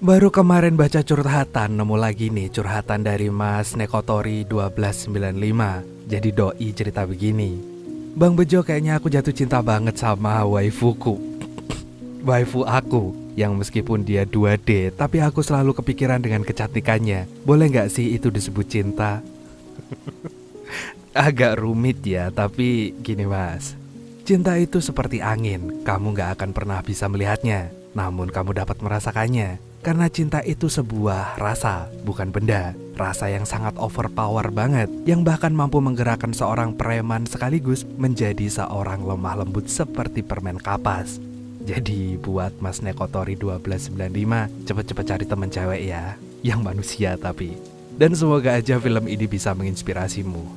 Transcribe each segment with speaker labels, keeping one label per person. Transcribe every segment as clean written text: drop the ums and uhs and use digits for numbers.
Speaker 1: Baru kemarin baca curhatan, nemu lagi nih curhatan dari Mas Nekotori 1295. Jadi doi cerita begini. Bang Bejo, kayaknya aku jatuh cinta banget sama waifuku. Waifu aku, yang meskipun dia 2D, tapi aku selalu kepikiran dengan kecantikannya. Boleh gak sih itu disebut cinta? Agak rumit ya, tapi gini mas. Cinta itu seperti angin, kamu gak akan pernah bisa melihatnya, namun kamu dapat merasakannya. Karena cinta itu sebuah rasa, bukan benda. Rasa yang sangat overpower banget, yang bahkan mampu menggerakkan seorang preman sekaligus menjadi seorang lemah lembut seperti permen kapas. Jadi buat Mas Nekotori 1295, cepet-cepet cari temen cewek ya, yang manusia tapi. Dan semoga aja film ini bisa menginspirasimu.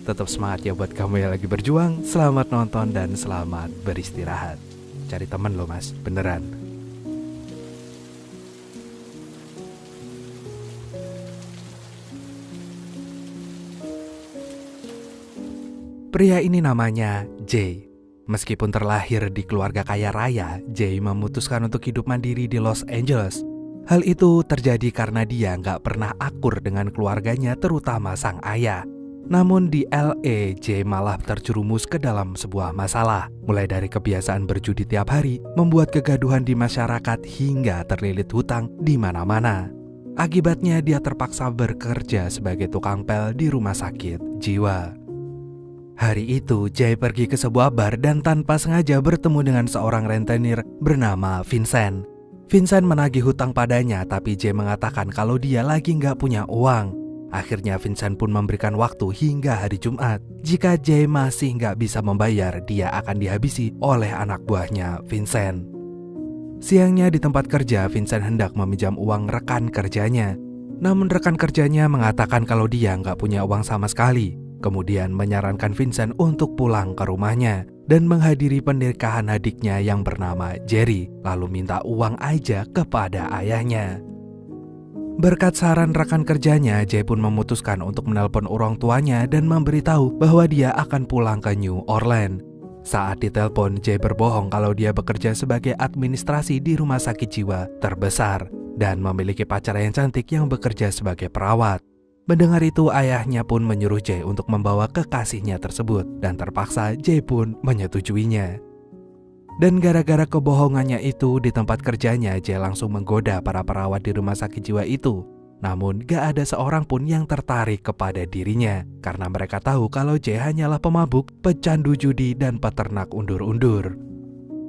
Speaker 1: Tetap semangat ya buat kamu yang lagi berjuang, selamat nonton dan selamat beristirahat. Cari temen loh mas, beneran. Pria ini namanya Jay. Meskipun terlahir di keluarga kaya raya, Jay memutuskan untuk hidup mandiri di Los Angeles. Hal itu terjadi karena dia nggak pernah akur dengan keluarganya, terutama sang ayah. Namun di LA, Jay malah terjerumus ke dalam sebuah masalah. Mulai dari kebiasaan berjudi tiap hari, membuat kegaduhan di masyarakat hingga terlilit hutang di mana-mana. Akibatnya dia terpaksa bekerja sebagai tukang pel di rumah sakit jiwa. Hari itu, Jay pergi ke sebuah bar dan tanpa sengaja bertemu dengan seorang rentenir bernama Vincent. Vincent menagih hutang padanya, tapi Jay mengatakan kalau dia lagi nggak punya uang. Akhirnya Vincent pun memberikan waktu hingga hari Jumat. Jika Jay masih nggak bisa membayar, dia akan dihabisi oleh anak buahnya Vincent. Siangnya di tempat kerja, Vincent hendak meminjam uang rekan kerjanya. Namun rekan kerjanya mengatakan kalau dia nggak punya uang sama sekali. Kemudian menyarankan Vincent untuk pulang ke rumahnya dan menghadiri pernikahan adiknya yang bernama Jerry, lalu minta uang aja kepada ayahnya. Berkat saran rekan kerjanya, Jay pun memutuskan untuk menelpon orang tuanya dan memberitahu bahwa dia akan pulang ke New Orleans. Saat ditelepon, Jay berbohong kalau dia bekerja sebagai administrasi di rumah sakit jiwa terbesar dan memiliki pacar yang cantik yang bekerja sebagai perawat. Mendengar itu, ayahnya pun menyuruh Jay untuk membawa kekasihnya tersebut dan terpaksa Jay pun menyetujuinya. Dan gara-gara kebohongannya itu, di tempat kerjanya Jay langsung menggoda para perawat di rumah sakit jiwa itu. Namun gak ada seorang pun yang tertarik kepada dirinya karena mereka tahu kalau Jay hanyalah pemabuk, pecandu judi, dan peternak undur-undur.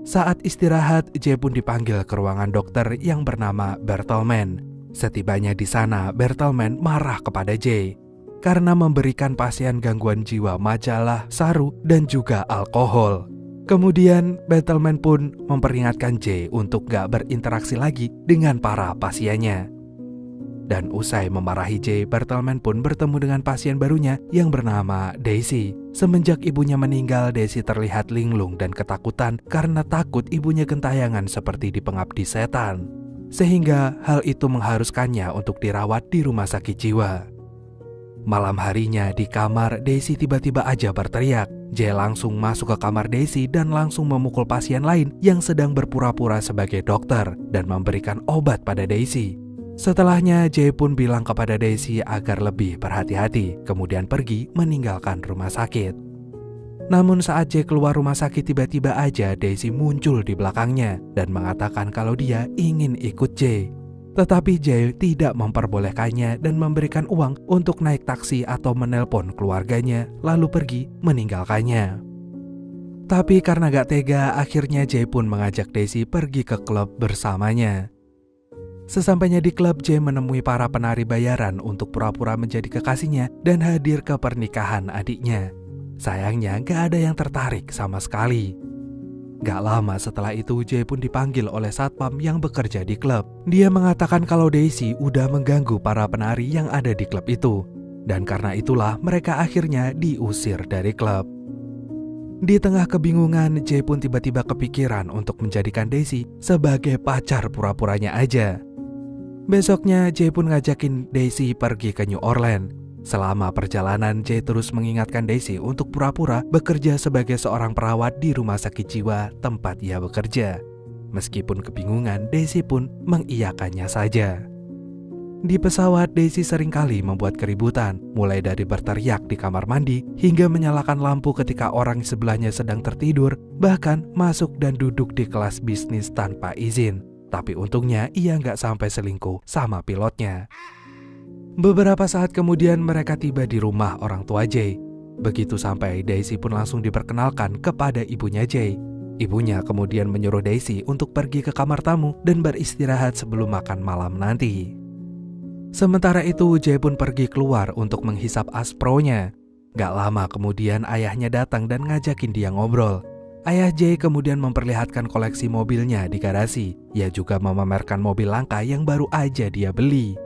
Speaker 1: Saat istirahat, Jay pun dipanggil ke ruangan dokter yang bernama Bertelsmann. Setibanya di sana, Bertelsmann marah kepada Jay karena memberikan pasien gangguan jiwa majalah, saru, dan juga alkohol. Kemudian Bertelsmann pun memperingatkan Jay untuk gak berinteraksi lagi dengan para pasiennya. Dan usai memarahi Jay, Bertelsmann pun bertemu dengan pasien barunya yang bernama Daisy. Semenjak ibunya meninggal, Daisy terlihat linglung dan ketakutan karena takut ibunya gentayangan seperti di Pengabdi Setan. Sehingga hal itu mengharuskannya untuk dirawat di rumah sakit jiwa. Malam harinya di kamar, Daisy tiba-tiba aja berteriak. Jay langsung masuk ke kamar Daisy dan langsung memukul pasien lain yang sedang berpura-pura sebagai dokter dan memberikan obat pada Daisy. Setelahnya, Jay pun bilang kepada Daisy agar lebih berhati-hati, kemudian pergi meninggalkan rumah sakit. Namun saat Jay keluar rumah sakit, tiba-tiba aja Daisy muncul di belakangnya dan mengatakan kalau dia ingin ikut Jay. Tetapi Jay tidak memperbolehkannya dan memberikan uang untuk naik taksi atau menelpon keluarganya, lalu pergi meninggalkannya. Tapi karena gak tega, akhirnya Jay pun mengajak Daisy pergi ke klub bersamanya. Sesampainya di klub, Jay menemui para penari bayaran untuk pura-pura menjadi kekasihnya dan hadir ke pernikahan adiknya. Sayangnya gak ada yang tertarik sama sekali. Gak lama setelah itu Jay pun dipanggil oleh satpam yang bekerja di klub. Dia mengatakan kalau Daisy udah mengganggu para penari yang ada di klub itu. Dan karena itulah mereka akhirnya diusir dari klub. Di tengah kebingungan, Jay pun tiba-tiba kepikiran untuk menjadikan Daisy sebagai pacar pura-puranya aja. Besoknya Jay pun ngajakin Daisy pergi ke New Orleans. Selama perjalanan, Jay terus mengingatkan Daisy untuk pura-pura bekerja sebagai seorang perawat di rumah sakit jiwa tempat ia bekerja. Meskipun kebingungan, Daisy pun mengiyakannya saja. Di pesawat, Daisy seringkali membuat keributan, mulai dari berteriak di kamar mandi hingga menyalakan lampu ketika orang sebelahnya sedang tertidur, bahkan masuk dan duduk di kelas bisnis tanpa izin. Tapi untungnya ia nggak sampai selingkuh sama pilotnya. Beberapa saat kemudian mereka tiba di rumah orang tua Jay. Begitu sampai, Daisy pun langsung diperkenalkan kepada ibunya Jay. Ibunya kemudian menyuruh Daisy untuk pergi ke kamar tamu dan beristirahat sebelum makan malam nanti. Sementara itu Jay pun pergi keluar untuk menghisap aspronya. Gak lama kemudian ayahnya datang dan ngajakin dia ngobrol. Ayah Jay kemudian memperlihatkan koleksi mobilnya di garasi. Ia juga memamerkan mobil langka yang baru aja dia beli.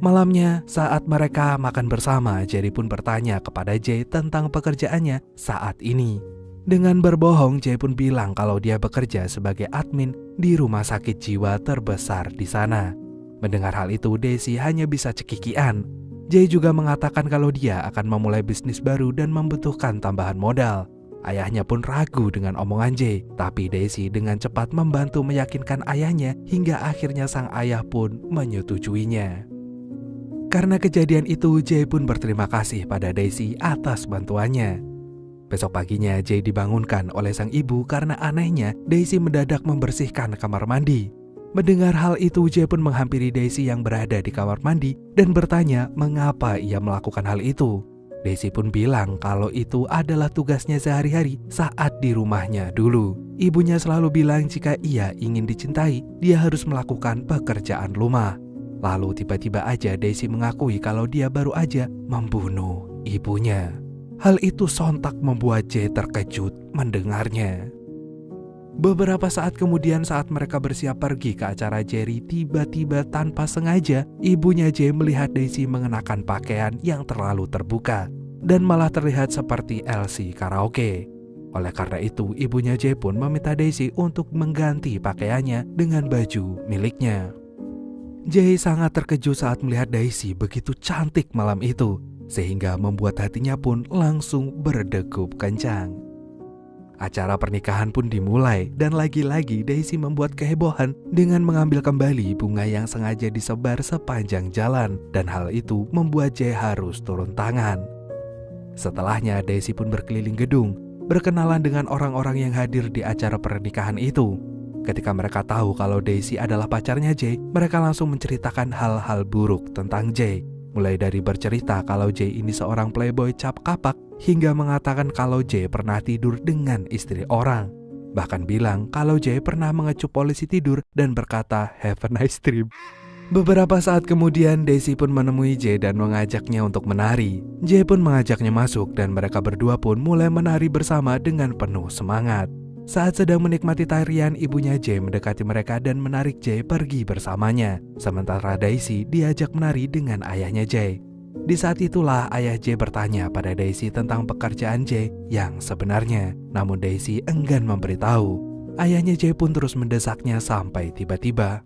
Speaker 1: Malamnya, saat mereka makan bersama, Jerry pun bertanya kepada Jay tentang pekerjaannya saat ini. Dengan berbohong, Jay pun bilang kalau dia bekerja sebagai admin di rumah sakit jiwa terbesar di sana. Mendengar hal itu, Daisy hanya bisa cekikian. Jay juga mengatakan kalau dia akan memulai bisnis baru dan membutuhkan tambahan modal. Ayahnya pun ragu dengan omongan Jay, tapi Daisy dengan cepat membantu meyakinkan ayahnya hingga akhirnya sang ayah pun menyetujuinya. Karena kejadian itu, Jay pun berterima kasih pada Daisy atas bantuannya. Besok paginya, Jay dibangunkan oleh sang ibu karena anehnya Daisy mendadak membersihkan kamar mandi. Mendengar hal itu, Jay pun menghampiri Daisy yang berada di kamar mandi dan bertanya mengapa ia melakukan hal itu. Daisy pun bilang kalau itu adalah tugasnya sehari-hari saat di rumahnya dulu. Ibunya selalu bilang jika ia ingin dicintai, dia harus melakukan pekerjaan rumah. Lalu tiba-tiba aja Daisy mengakui kalau dia baru aja membunuh ibunya. Hal itu sontak membuat Jay terkejut mendengarnya. Beberapa saat kemudian saat mereka bersiap pergi ke acara Jerry, tiba-tiba tanpa sengaja ibunya Jay melihat Daisy mengenakan pakaian yang terlalu terbuka dan malah terlihat seperti LC karaoke. Oleh karena itu, ibunya Jay pun meminta Daisy untuk mengganti pakaiannya dengan baju miliknya. Jay sangat terkejut saat melihat Daisy begitu cantik malam itu, sehingga membuat hatinya pun langsung berdegup kencang. Acara pernikahan pun dimulai dan lagi-lagi Daisy membuat kehebohan dengan mengambil kembali bunga yang sengaja disebar sepanjang jalan, dan hal itu membuat Jay harus turun tangan. Setelahnya Daisy pun berkeliling gedung, berkenalan dengan orang-orang yang hadir di acara pernikahan itu. Ketika mereka tahu kalau Daisy adalah pacarnya Jay, mereka langsung menceritakan hal-hal buruk tentang Jay. Mulai dari bercerita kalau Jay ini seorang playboy cap kapak, hingga mengatakan kalau Jay pernah tidur dengan istri orang. Bahkan bilang kalau Jay pernah mengecup polisi tidur dan berkata have a nice dream. Beberapa saat kemudian Daisy pun menemui Jay dan mengajaknya untuk menari. Jay pun mengajaknya masuk dan mereka berdua pun mulai menari bersama dengan penuh semangat. Saat sedang menikmati tarian, ibunya Jay mendekati mereka dan menarik Jay pergi bersamanya. Sementara Daisy diajak menari dengan ayahnya Jay. Di saat itulah ayah Jay bertanya pada Daisy tentang pekerjaan Jay yang sebenarnya. Namun Daisy enggan memberitahu. Ayahnya Jay pun terus mendesaknya sampai tiba-tiba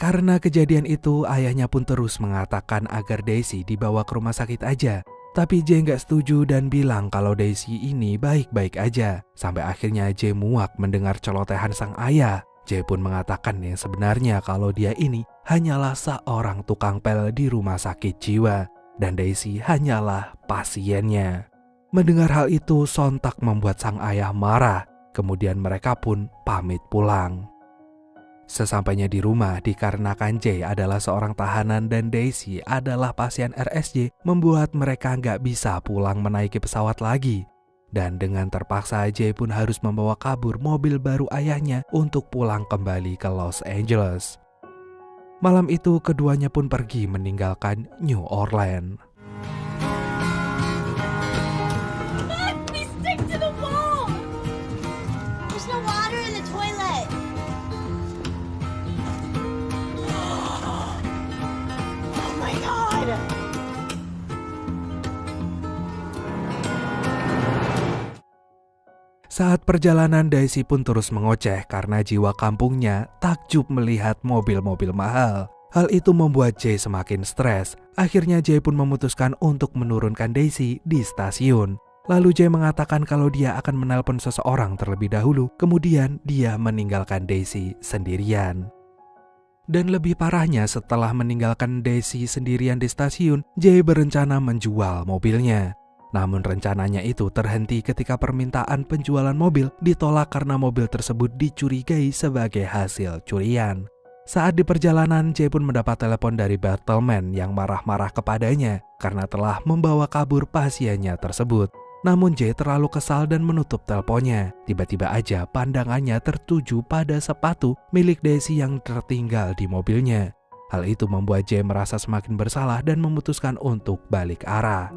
Speaker 1: karena kejadian itu, ayahnya pun terus mengatakan agar Daisy dibawa ke rumah sakit aja. Tapi Jay nggak setuju dan bilang kalau Daisy ini baik-baik aja. Sampai akhirnya Jay muak mendengar celotehan sang ayah. Jay pun mengatakan yang sebenarnya kalau dia ini hanyalah seorang tukang pel di rumah sakit jiwa. Dan Daisy hanyalah pasiennya. Mendengar hal itu sontak membuat sang ayah marah. Kemudian mereka pun pamit pulang. Sesampainya di rumah, dikarenakan Jay adalah seorang tahanan dan Daisy adalah pasien RSJ, membuat mereka nggak bisa pulang menaiki pesawat lagi. Dan dengan terpaksa Jay pun harus membawa kabur mobil baru ayahnya untuk pulang kembali ke Los Angeles. Malam itu keduanya pun pergi meninggalkan New Orleans.
Speaker 2: We stick to the wall! There's no water in the toilet. Oh my god!
Speaker 1: Saat perjalanan, Daisy pun terus mengoceh karena jiwa kampungnya takjub melihat mobil-mobil mahal. Hal itu membuat Jay semakin stres. Akhirnya Jay pun memutuskan untuk menurunkan Daisy di stasiun. Lalu Jay mengatakan kalau dia akan menelpon seseorang terlebih dahulu, kemudian dia meninggalkan Daisy sendirian. Dan lebih parahnya, setelah meninggalkan Daisy sendirian di stasiun, Jay berencana menjual mobilnya. Namun rencananya itu terhenti ketika permintaan penjualan mobil ditolak karena mobil tersebut dicurigai sebagai hasil curian. Saat di perjalanan, Jay pun mendapat telepon dari Bartleman yang marah-marah kepadanya karena telah membawa kabur pasiennya tersebut. Namun Jay terlalu kesal dan menutup teleponnya. Tiba-tiba aja pandangannya tertuju pada sepatu milik Daisy yang tertinggal di mobilnya. Hal itu membuat Jay merasa semakin bersalah dan memutuskan untuk balik arah.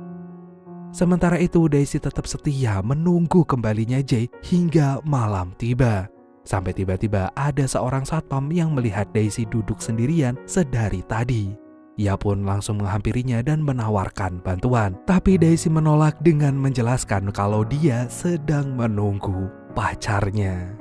Speaker 1: Sementara itu, Daisy tetap setia menunggu kembalinya Jay hingga malam tiba. Sampai tiba-tiba ada seorang satpam yang melihat Daisy duduk sendirian sedari tadi. Ia pun langsung menghampirinya dan menawarkan bantuan. Tapi Daisy menolak dengan menjelaskan kalau dia sedang menunggu pacarnya.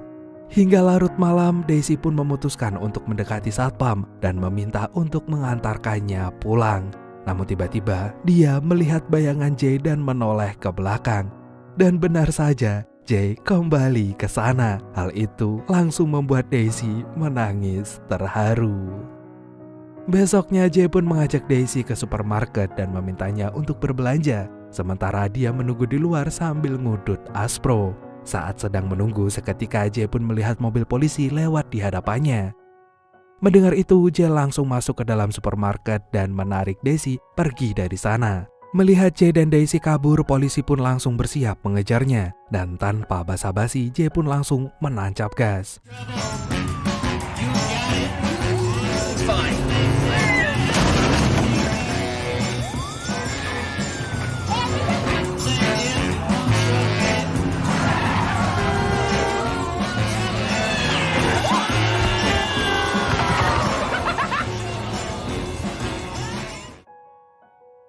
Speaker 1: Hingga larut malam, Daisy pun memutuskan untuk mendekati satpam dan meminta untuk mengantarkannya pulang. Namun tiba-tiba dia melihat bayangan Jay dan menoleh ke belakang. Dan benar saja, Jay kembali ke sana. Hal itu langsung membuat Daisy menangis terharu. Besoknya Jay pun mengajak Daisy ke supermarket dan memintanya untuk berbelanja. Sementara dia menunggu di luar sambil ngudut aspro. Saat sedang menunggu, seketika Jay pun melihat mobil polisi lewat di hadapannya. Mendengar itu, Jay langsung masuk ke dalam supermarket dan menarik Daisy pergi dari sana. Melihat Jay dan Daisy kabur, polisi pun langsung bersiap mengejarnya. Dan tanpa basa-basi, Jay pun langsung menancap gas.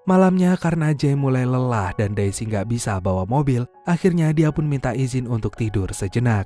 Speaker 1: Malamnya karena Jay mulai lelah dan Daisy nggak bisa bawa mobil, akhirnya dia pun minta izin untuk tidur sejenak.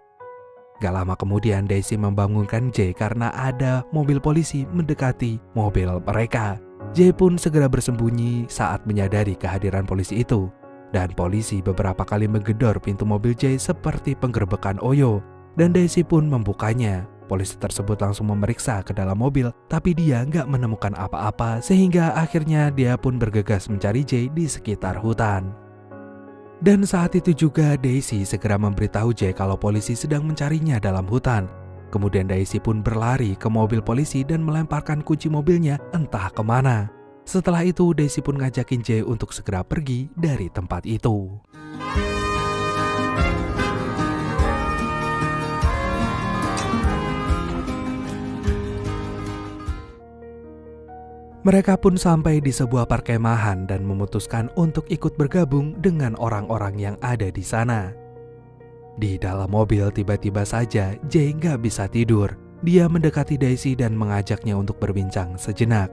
Speaker 1: Gak lama kemudian Daisy membangunkan Jay karena ada mobil polisi mendekati mobil mereka. Jay pun segera bersembunyi saat menyadari kehadiran polisi itu. Dan polisi beberapa kali menggedor pintu mobil Jay seperti penggerbekan Oyo. Dan Daisy pun membukanya. Polisi tersebut langsung memeriksa ke dalam mobil, tapi dia nggak menemukan apa-apa sehingga akhirnya dia pun bergegas mencari Jay di sekitar hutan. Dan saat itu juga Daisy segera memberitahu Jay kalau polisi sedang mencarinya dalam hutan. Kemudian Daisy pun berlari ke mobil polisi dan melemparkan kunci mobilnya entah kemana. Setelah itu Daisy pun ngajakin Jay untuk segera pergi dari tempat itu. Mereka pun sampai di sebuah perkemahan dan memutuskan untuk ikut bergabung dengan orang-orang yang ada di sana. Di dalam mobil tiba-tiba saja Jay nggak bisa tidur. Dia mendekati Daisy dan mengajaknya untuk berbincang sejenak.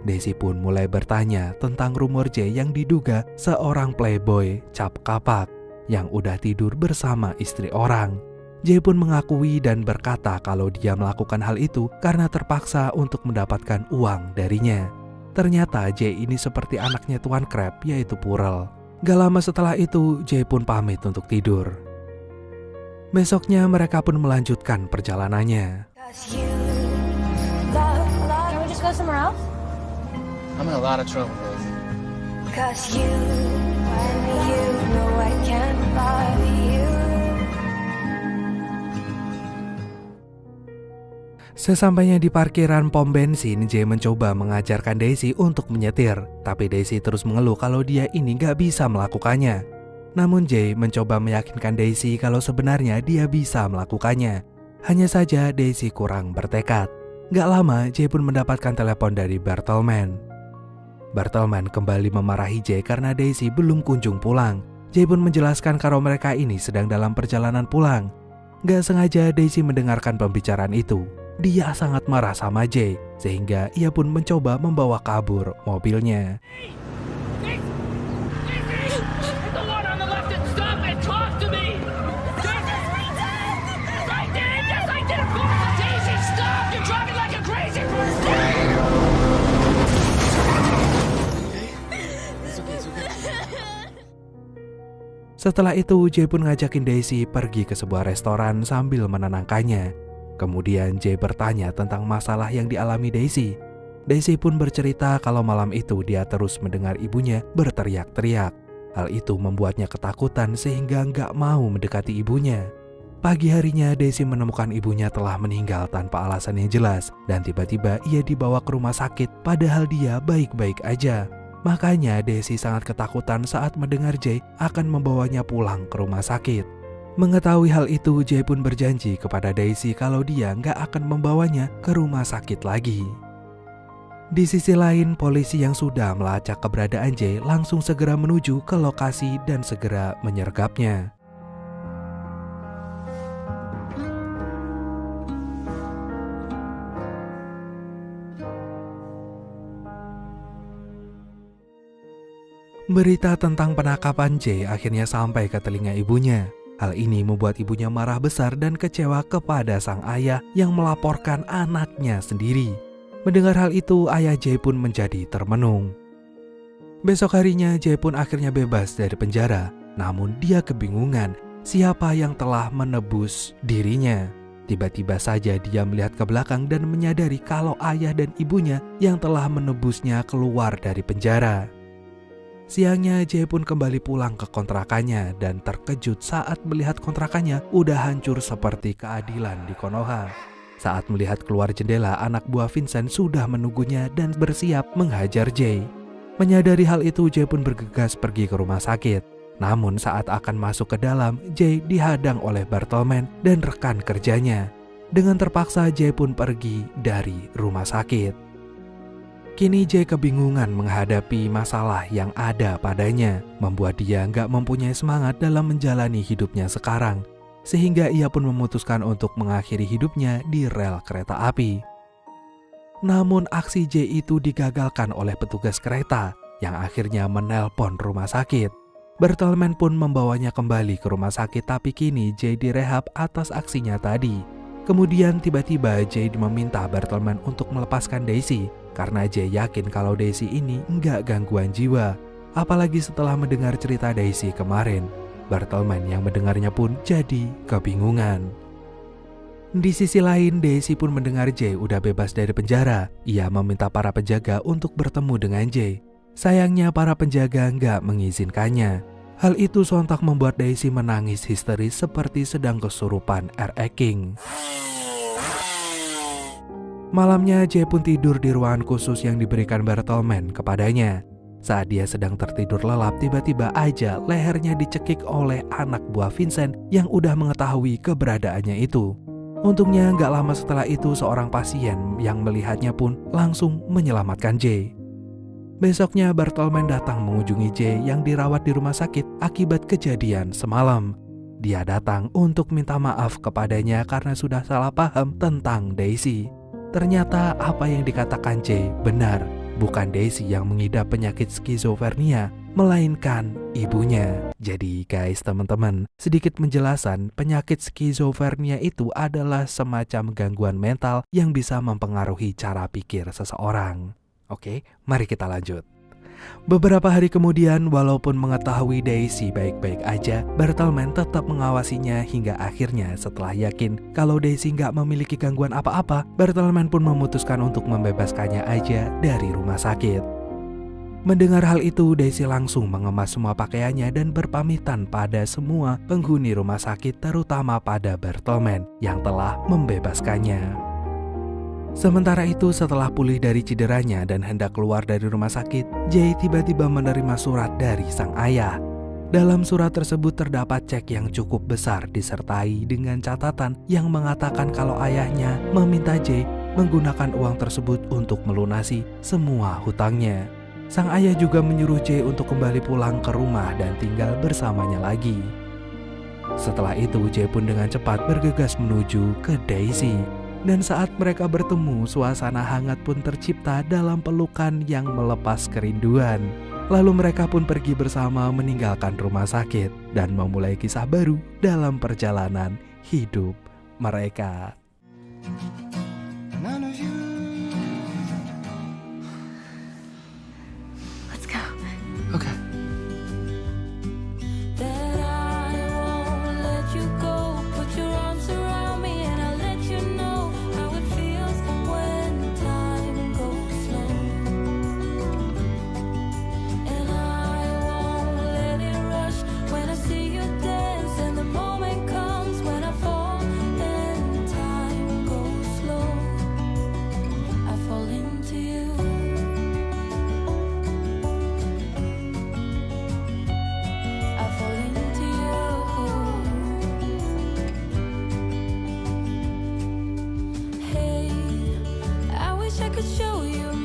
Speaker 1: Daisy pun mulai bertanya tentang rumor Jay yang diduga seorang playboy cap kapak yang udah tidur bersama istri orang. Jay pun mengakui dan berkata kalau dia melakukan hal itu karena terpaksa untuk mendapatkan uang darinya. Ternyata Jay ini seperti anaknya Tuan Crab, yaitu Purel. Gak lama setelah itu, Jay pun pamit untuk tidur. Besoknya mereka pun melanjutkan perjalanannya.
Speaker 3: I'm in a lot of trouble,
Speaker 1: Sesampainya di parkiran pom bensin, Jay mencoba mengajarkan Daisy untuk menyetir. Tapi Daisy terus mengeluh kalau dia ini gak bisa melakukannya. Namun Jay mencoba meyakinkan Daisy kalau sebenarnya dia bisa melakukannya. Hanya saja Daisy kurang bertekad. Gak lama, Jay pun mendapatkan telepon dari Bartleman. Bartleman kembali memarahi Jay karena Daisy belum kunjung pulang. Jay pun menjelaskan kalau mereka ini sedang dalam perjalanan pulang. Gak sengaja Daisy mendengarkan pembicaraan itu. Dia sangat marah sama Jay, sehingga ia pun mencoba membawa kabur mobilnya. Setelah itu, Jay pun ngajakin Daisy pergi ke sebuah restoran sambil menenangkannya. Kemudian Jay bertanya tentang masalah yang dialami Daisy. Daisy pun bercerita kalau malam itu dia terus mendengar ibunya berteriak-teriak. Hal itu membuatnya ketakutan sehingga nggak mau mendekati ibunya. Pagi harinya, Daisy menemukan ibunya telah meninggal tanpa alasan yang jelas. Dan tiba-tiba ia dibawa ke rumah sakit padahal dia baik-baik aja. Makanya Daisy sangat ketakutan saat mendengar Jay akan membawanya pulang ke rumah sakit. Mengetahui hal itu, Jay pun berjanji kepada Daisy kalau dia nggak akan membawanya ke rumah sakit lagi. Di sisi lain, polisi yang sudah melacak keberadaan Jay langsung segera menuju ke lokasi dan segera menyergapnya. Berita tentang penangkapan Jay akhirnya sampai ke telinga ibunya. Hal ini membuat ibunya marah besar dan kecewa kepada sang ayah yang melaporkan anaknya sendiri. Mendengar hal itu, ayah Jay pun menjadi termenung. Besok harinya, Jay pun akhirnya bebas dari penjara. Namun dia kebingungan siapa yang telah menebus dirinya. Tiba-tiba saja dia melihat ke belakang dan menyadari kalau ayah dan ibunya yang telah menebusnya keluar dari penjara. Siangnya, Jay pun kembali pulang ke kontrakannya dan terkejut saat melihat kontrakannya udah hancur seperti keadilan di Konoha. Saat melihat keluar jendela, anak buah Vincent sudah menunggunya dan bersiap menghajar Jay. Menyadari hal itu, Jay pun bergegas pergi ke rumah sakit. Namun saat akan masuk ke dalam, Jay dihadang oleh Bartleman dan rekan kerjanya. Dengan terpaksa, Jay pun pergi dari rumah sakit. Kini Jay kebingungan menghadapi masalah yang ada padanya, membuat dia nggak mempunyai semangat dalam menjalani hidupnya sekarang, sehingga ia pun memutuskan untuk mengakhiri hidupnya di rel kereta api. Namun aksi Jay itu digagalkan oleh petugas kereta yang akhirnya menelpon rumah sakit. Bartleman pun membawanya kembali ke rumah sakit, tapi kini Jay direhab atas aksinya tadi. Kemudian tiba-tiba Jay meminta Bartleman untuk melepaskan Daisy karena Jay yakin kalau Daisy ini nggak gangguan jiwa. Apalagi setelah mendengar cerita Daisy kemarin, Bartleman yang mendengarnya pun jadi kebingungan. Di sisi lain, Daisy pun mendengar Jay udah bebas dari penjara. Ia meminta para penjaga untuk bertemu dengan Jay. Sayangnya para penjaga nggak mengizinkannya. Hal itu sontak membuat Daisy menangis histeris seperti sedang kesurupan R.A. King. Malamnya, Jay pun tidur di ruangan khusus yang diberikan Bartleman kepadanya. Saat dia sedang tertidur lelap, tiba-tiba aja lehernya dicekik oleh anak buah Vincent yang udah mengetahui keberadaannya itu. Untungnya nggak lama setelah itu seorang pasien yang melihatnya pun langsung menyelamatkan Jay. Besoknya Bartleman datang mengunjungi Jay yang dirawat di rumah sakit akibat kejadian semalam. Dia datang untuk minta maaf kepadanya karena sudah salah paham tentang Daisy. Ternyata apa yang dikatakan Jay benar. Bukan Daisy yang mengidap penyakit skizofrenia, melainkan ibunya. Jadi guys, teman-teman, sedikit penjelasan, penyakit skizofrenia itu adalah semacam gangguan mental yang bisa mempengaruhi cara pikir seseorang. Oke, mari kita lanjut. Beberapa hari kemudian, walaupun mengetahui Daisy baik-baik aja, Bartleman tetap mengawasinya hingga akhirnya setelah yakin kalau Daisy nggak memiliki gangguan apa-apa, Bartleman pun memutuskan untuk membebaskannya aja dari rumah sakit. Mendengar hal itu, Daisy langsung mengemas semua pakaiannya dan berpamitan pada semua penghuni rumah sakit, terutama pada Bartleman yang telah membebaskannya. Sementara itu, setelah pulih dari cederanya dan hendak keluar dari rumah sakit, Jay tiba-tiba menerima surat dari sang ayah. Dalam surat tersebut terdapat cek yang cukup besar disertai dengan catatan yang mengatakan kalau ayahnya meminta Jay menggunakan uang tersebut untuk melunasi semua hutangnya. Sang ayah juga menyuruh Jay untuk kembali pulang ke rumah dan tinggal bersamanya lagi. Setelah itu, Jay pun dengan cepat bergegas menuju ke Daisy. Dan saat mereka bertemu, suasana hangat pun tercipta dalam pelukan yang melepas kerinduan. Lalu mereka pun pergi bersama meninggalkan rumah sakit dan memulai kisah baru dalam perjalanan hidup mereka.
Speaker 2: Let's go.
Speaker 3: Okay.
Speaker 4: I could show you